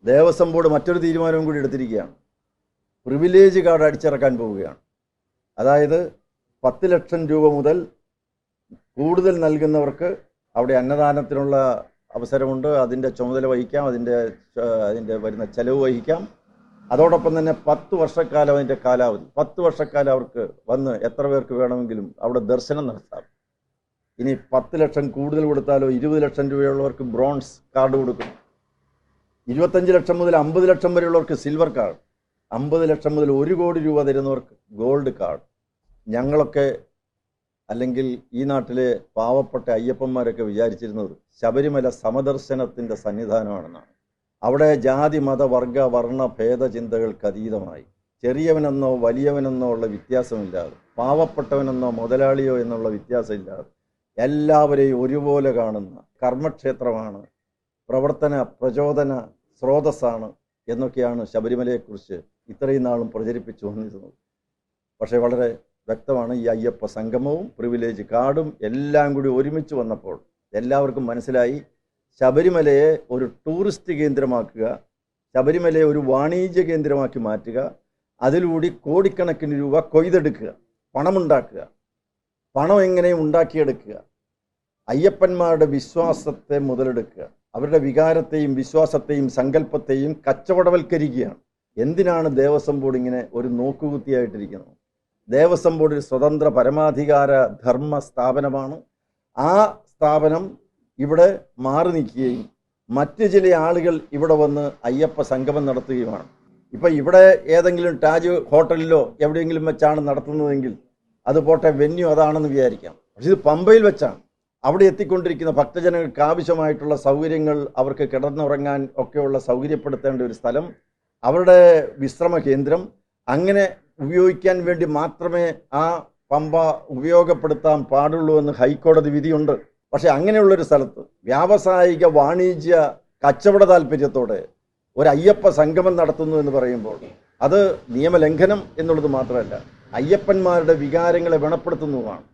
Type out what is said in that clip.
Devaswom board മറ്റൊരു തീരുമാനവും കൂടി എടുത്തിരിക്കുകയാണ്. പ്രിവിലേജ് കാർഡ് അടിച്ചിറക്കാൻ പോവുകയാണ്. അതായത് 10 ലക്ഷം രൂപ മുതൽ കൂടുതൽ നൽകുന്നവർക്ക് അവിടെ അന്നദാനത്തിനുള്ള അവസരമുണ്ട്. അതിൻ്റെ ചുമതല വഹിക്കാം, അതിൻ്റെ വരുന്ന ചെലവ് വഹിക്കാം. അതോടൊപ്പം തന്നെ 10 വർഷക്കാലം അതിൻ്റെ കാലാവധി, 10 വർഷക്കാലം അവർക്ക് വന്ന് എത്ര പേർക്ക് വേണമെങ്കിലും അവിടെ ദർശനം നടത്താം. ഇനി 10 ലക്ഷം കൂടുതൽ കൊടുത്താലോ 20 ലക്ഷം രൂപയുള്ളവർക്ക് ബ്രോൺസ് കാർഡ് കൊടുക്കും. 25 ലക്ഷം മുതൽ 50 ലക്ഷം വരെയുള്ളവർക്ക് സിൽവർ കാർഡ്, 50 ലക്ഷം മുതൽ 1 കോടി രൂപ തരുന്നവർക്ക് ഗോൾഡ് കാർഡ്. ഞങ്ങളൊക്കെ അല്ലെങ്കിൽ ഈ നാട്ടിലെ പാവപ്പെട്ട അയ്യപ്പന്മാരൊക്കെ വിചാരിച്ചിരുന്നത് ശബരിമല സമദർശനത്തിൻ്റെ സന്നിധാനമാണെന്നാണ്. അവിടെ ജാതി മത വർഗ വർണ്ണ ഭേദചിന്തകൾക്ക് അതീതമായി ചെറിയവനെന്നോ വലിയവനെന്നോ ഉള്ള വ്യത്യാസമില്ലാതെ, പാവപ്പെട്ടവനെന്നോ മുതലാളിയോ എന്നുള്ള വ്യത്യാസമില്ലാതെ എല്ലാവരെയും ഒരുപോലെ കാണുന്ന കർമ്മക്ഷേത്രമാണ്, പ്രവർത്തന പ്രചോദന സ്രോതസ്സാണ് എന്നൊക്കെയാണ് ശബരിമലയെക്കുറിച്ച് ഇത്രയും നാളും പ്രചരിപ്പിച്ചു വന്നിരുന്നത്. പക്ഷേ വളരെ വ്യക്തമാണ്, ഈ അയ്യപ്പ സംഗമവും പ്രിവിലേജ് കാർഡും എല്ലാം കൂടി ഒരുമിച്ച് വന്നപ്പോൾ എല്ലാവർക്കും മനസ്സിലായി, ശബരിമലയെ ഒരു ടൂറിസ്റ്റ് കേന്ദ്രമാക്കുക, ശബരിമലയെ ഒരു വാണിജ്യ കേന്ദ്രമാക്കി മാറ്റുക, അതിലൂടെ കോടിക്കണക്കിന് രൂപ കൊയ്തെടുക്കുക, പണമുണ്ടാക്കുക, പണം എങ്ങനെയും ഉണ്ടാക്കിയെടുക്കുക, അയ്യപ്പന്മാരുടെ വിശ്വാസത്തെ മുതലെടുക്കുക, അവരുടെ വികാരത്തെയും വിശ്വാസത്തെയും സങ്കല്പത്തെയും കച്ചവടവൽക്കരിക്കുകയാണ്. എന്തിനാണ് ദേവസ്വം ബോർഡ് ഇങ്ങനെ ഒരു നോക്കുകുത്തിയായിട്ടിരിക്കുന്നത്? ദേവസ്വം ബോർഡ് ഒരു സ്വതന്ത്ര പരമാധികാര ധർമ്മ സ്ഥാപനമാണ്. ആ സ്ഥാപനം ഇവിടെ മാറി നിൽക്കുകയും മറ്റ് ചില ആളുകൾ ഇവിടെ വന്ന് അയ്യപ്പ സംഗമം നടത്തുകയുമാണ്. ഇപ്പം ഇവിടെ ഏതെങ്കിലും താജ് ഹോട്ടലിലോ എവിടെയെങ്കിലും വെച്ചാണ് നടത്തുന്നതെങ്കിൽ അത് പോട്ടെ, വെന്യൂ അതാണെന്ന് വിചാരിക്കാം. പക്ഷെ ഇത് പമ്പയിൽ വെച്ചാണ്. അവിടെ എത്തിക്കൊണ്ടിരിക്കുന്ന ഭക്തജനങ്ങൾക്ക് ആവശ്യമായിട്ടുള്ള സൗകര്യങ്ങൾ, അവർക്ക് കിടന്നുറങ്ങാൻ ഒക്കെയുള്ള സൗകര്യപ്പെടുത്തേണ്ട ഒരു സ്ഥലം, അവരുടെ വിശ്രമ കേന്ദ്രം, അങ്ങനെ ഉപയോഗിക്കാൻ വേണ്ടി മാത്രമേ ആ പമ്പ ഉപയോഗപ്പെടുത്താൻ പാടുള്ളൂ എന്ന് ഹൈക്കോടതി വിധിയുണ്ട്. പക്ഷെ അങ്ങനെയുള്ളൊരു സ്ഥലത്ത് വ്യാവസായിക വാണിജ്യ കച്ചവട താല്പര്യത്തോടെ ഒരു അയ്യപ്പ സംഗമം നടത്തുന്നു എന്ന് പറയുമ്പോൾ അത് നിയമലംഘനം എന്നുള്ളത് മാത്രമല്ല, അയ്യപ്പന്മാരുടെ വികാരങ്ങളെ വ്രണപ്പെടുത്തുന്നതുമാണ്.